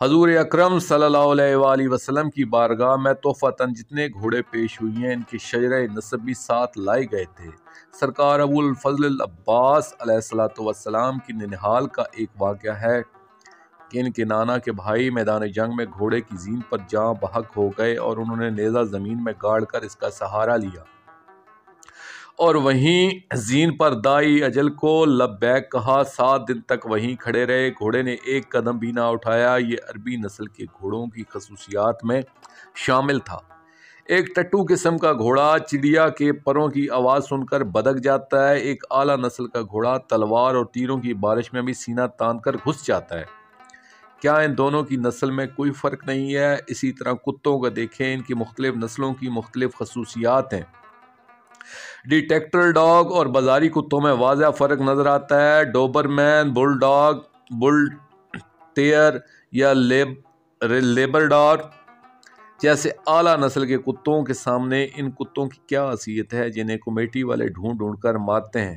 حضور اکرم صلی اللہ علیہ وآلہ وسلم کی بارگاہ میں تحفتاً جتنے گھوڑے پیش ہوئی ہیں ان کی شجرہ نسب بھی ساتھ لائے گئے تھے۔ سرکار ابو الفضل العباس علیہ السلام کی ننہال کا ایک واقعہ ہے کہ ان کے نانا کے بھائی میدان جنگ میں گھوڑے کی زین پر جاں بحق ہو گئے اور انہوں نے نیزہ زمین میں گاڑ کر اس کا سہارا لیا اور وہیں زین پر دائی اجل کو لبیک کہا۔ 7 دن تک وہیں کھڑے رہے، گھوڑے نے ایک قدم بھی نہ اٹھایا۔ یہ عربی نسل کے گھوڑوں کی خصوصیات میں شامل تھا۔ ایک ٹٹو قسم کا گھوڑا چڑیا کے پروں کی آواز سن کر بدک جاتا ہے۔ ایک اعلیٰ نسل کا گھوڑا تلوار اور تیروں کی بارش میں بھی سینہ تان کر گھس جاتا ہے۔ کیا ان دونوں کی نسل میں کوئی فرق نہیں ہے؟ اسی طرح کتوں کو دیکھیں، ان کی مختلف نسلوں کی مختلف خصوصیات ہیں۔ ڈیٹیکٹر ڈاگ اور بازاری کتوں میں واضح فرق نظر آتا ہے۔ ڈوبرمین، بل ڈاگ، بل ٹیئر یا لیبرڈار جیسے اعلیٰ نسل کے کتوں کے سامنے ان کتوں کی کیا حیثیت ہے جنہیں کمیٹی والے ڈھونڈ ڈھونڈ کر مارتے ہیں۔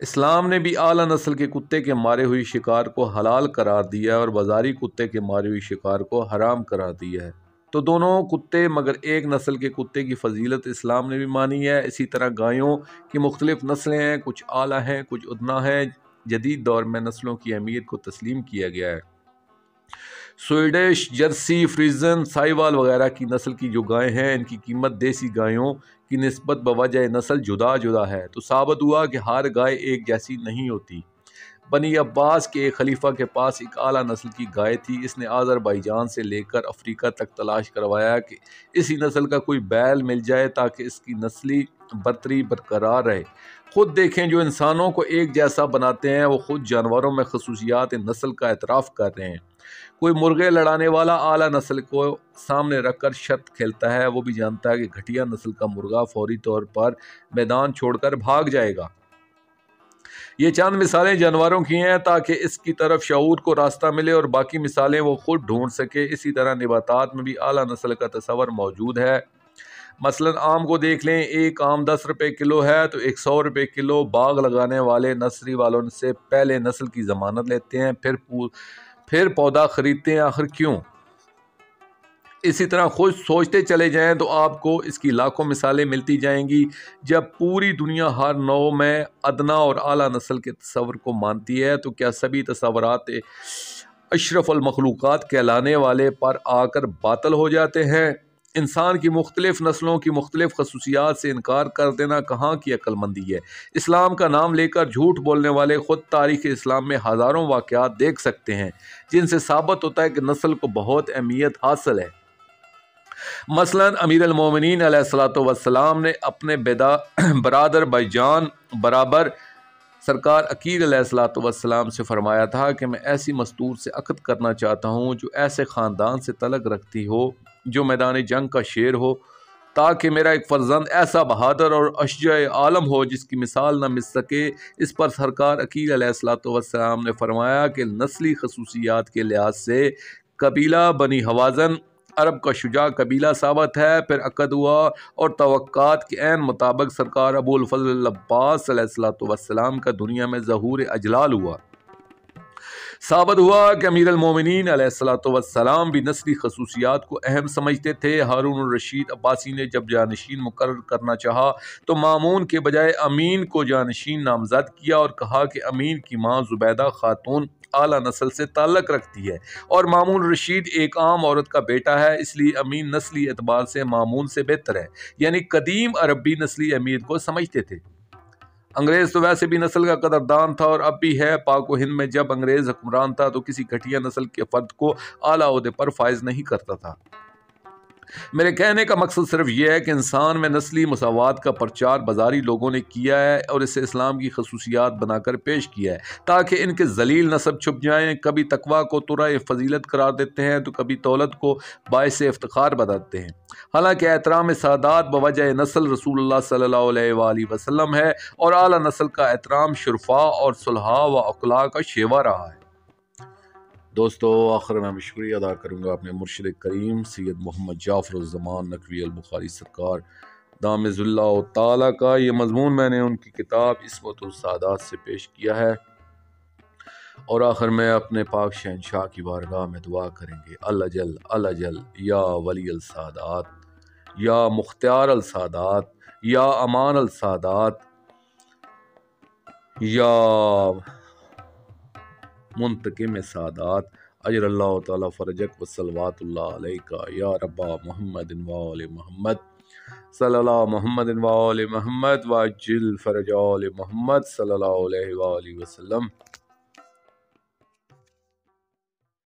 اسلام نے بھی اعلیٰ نسل کے کتے کے مارے ہوئی شکار کو حلال قرار دیا ہے اور بازاری کتے کے مارے ہوئی شکار کو حرام قرار دیا ہے۔ تو دونوں کتے مگر ایک نسل کے کتے کی فضیلت اسلام نے بھی مانی ہے۔ اسی طرح گایوں کی مختلف نسلیں ہیں، کچھ اعلیٰ ہیں، کچھ ادنا ہیں۔ جدید دور میں نسلوں کی اہمیت کو تسلیم کیا گیا ہے۔ سویڈش، جرسی، فریزن، سائیوال وغیرہ کی نسل کی جو گائیں ہیں ان کی قیمت دیسی گایوں کی نسبت بوجہ نسل جدا جدا ہے، تو ثابت ہوا کہ ہر گائے ایک جیسی نہیں ہوتی۔ بنی عباس کے ایک خلیفہ کے پاس ایک اعلیٰ نسل کی گائے تھی۔ اس نے آذربائیجان سے لے کر افریقہ تک تلاش کروایا کہ اسی نسل کا کوئی بیل مل جائے تاکہ اس کی نسلی برتری برقرار رہے۔ خود دیکھیں، جو انسانوں کو ایک جیسا بناتے ہیں وہ خود جانوروں میں خصوصیات نسل کا اعتراف کر رہے ہیں۔ کوئی مرغے لڑانے والا اعلیٰ نسل کو سامنے رکھ کر شرط کھیلتا ہے، وہ بھی جانتا ہے کہ گھٹیا نسل کا مرغا فوری طور پر میدان چھوڑ کر بھاگ جائے گا۔ یہ چند مثالیں جانوروں کی ہیں تاکہ اس کی طرف شعور کو راستہ ملے اور باقی مثالیں وہ خود ڈھونڈ سکے۔ اسی طرح نباتات میں بھی اعلیٰ نسل کا تصور موجود ہے۔ مثلاً آم کو دیکھ لیں، ایک آم 10 روپے کلو ہے تو 100 روپے کلو باغ لگانے والے نرسری والوں سے پہلے نسل کی ضمانت لیتے ہیں، پھر پودا خریدتے ہیں۔ آخر کیوں؟ اسی طرح خود سوچتے چلے جائیں تو آپ کو اس کی لاکھوں مثالیں ملتی جائیں گی۔ جب پوری دنیا ہر نوع میں ادنا اور اعلیٰ نسل کے تصور کو مانتی ہے تو کیا سبھی تصورات اشرف المخلوقات کہلانے والے پر آ کر باطل ہو جاتے ہیں؟ انسان کی مختلف نسلوں کی مختلف خصوصیات سے انکار کر دینا کہاں کی عقل مندی ہے؟ اسلام کا نام لے کر جھوٹ بولنے والے خود تاریخ اسلام میں ہزاروں واقعات دیکھ سکتے ہیں جن سے ثابت ہوتا ہے کہ نسل کو بہت اہمیت حاصل ہے۔ مثلاً امیر المومنین علیہ السلام نے اپنے برادر بھائی جان برابر سرکار عقیل علیہ السلام سے فرمایا تھا کہ میں ایسی مستور سے عقد کرنا چاہتا ہوں جو ایسے خاندان سے تعلق رکھتی ہو جو میدان جنگ کا شیر ہو، تاکہ میرا ایک فرزند ایسا بہادر اور اشجع عالم ہو جس کی مثال نہ مل سکے۔ اس پر سرکار عقیل علیہ السلام نے فرمایا کہ نسلی خصوصیات کے لحاظ سے قبیلہ بنی حوازن عرب کا شجاع قبیلہ ثابت ہے۔ پھر عقد ہوا اور توقعات کے عین مطابق سرکار ابو الفضل العباس علیہ السلام کا دنیا میں ظہور اجلال ہوا۔ ثابت ہوا کہ امیر المومنین علیہ السلام بھی نسلی خصوصیات کو اہم سمجھتے تھے۔ ہارون الرشید عباسی نے جب جانشین مقرر کرنا چاہا تو مامون کے بجائے امین کو جانشین نامزد کیا اور کہا کہ امین کی ماں زبیدہ خاتون اعلیٰ نسل سے تعلق رکھتی ہے اور مامون الرشید ایک عام عورت کا بیٹا ہے، اس لیے امین نسلی اعتبار سے مامون سے بہتر ہے۔ یعنی قدیم عرب بھی نسلی اہمیت کو سمجھتے تھے۔ انگریز تو ویسے بھی نسل کا قدردان تھا اور اب بھی ہے۔ پاک و ہند میں جب انگریز حکمران تھا تو کسی گھٹیا نسل کے فرد کو اعلیٰ عہدے پر فائز نہیں کرتا تھا۔ میرے کہنے کا مقصد صرف یہ ہے کہ انسان میں نسلی مساوات کا پرچار بازاری لوگوں نے کیا ہے اور اسے اسلام کی خصوصیات بنا کر پیش کیا ہے تاکہ ان کے ذلیل نسب چھپ جائیں۔ کبھی تقویٰ کو ترائے فضیلت قرار دیتے ہیں تو کبھی دولت کو باعث افتخار بتاتے ہیں، حالانکہ احترام سادات بوجہ نسل رسول اللہ صلی اللہ علیہ وآلہ وسلم ہے اور اعلیٰ نسل کا احترام شرفاء اور صلحاء و عقلاء کا شیوا رہا ہے۔ دوستو، آخر میں شکریہ ادا کروں گا اپنے مرشد کریم سید محمد جعفر الزمان نقوی البخاری سرکار دام ذو اللہ تعالیٰ کا۔ یہ مضمون میں نے ان کی کتاب عصمت السادات سے پیش کیا ہے۔ اور آخر میں اپنے پاک شہنشاہ کی بارگاہ میں دعا کریں گے، اللہ جل یا ولی السادات، یا مختار السادات، یا امان السادات، یا منتقم سادات، اجر اللہ تعالی فرجک وصلوات اللہ علیکہ یا ربا محمد وآل محمد صلی اللہ محمد وآل محمد وعجل فرج آل محمد صلی اللہ علیہ وآلہ وسلم۔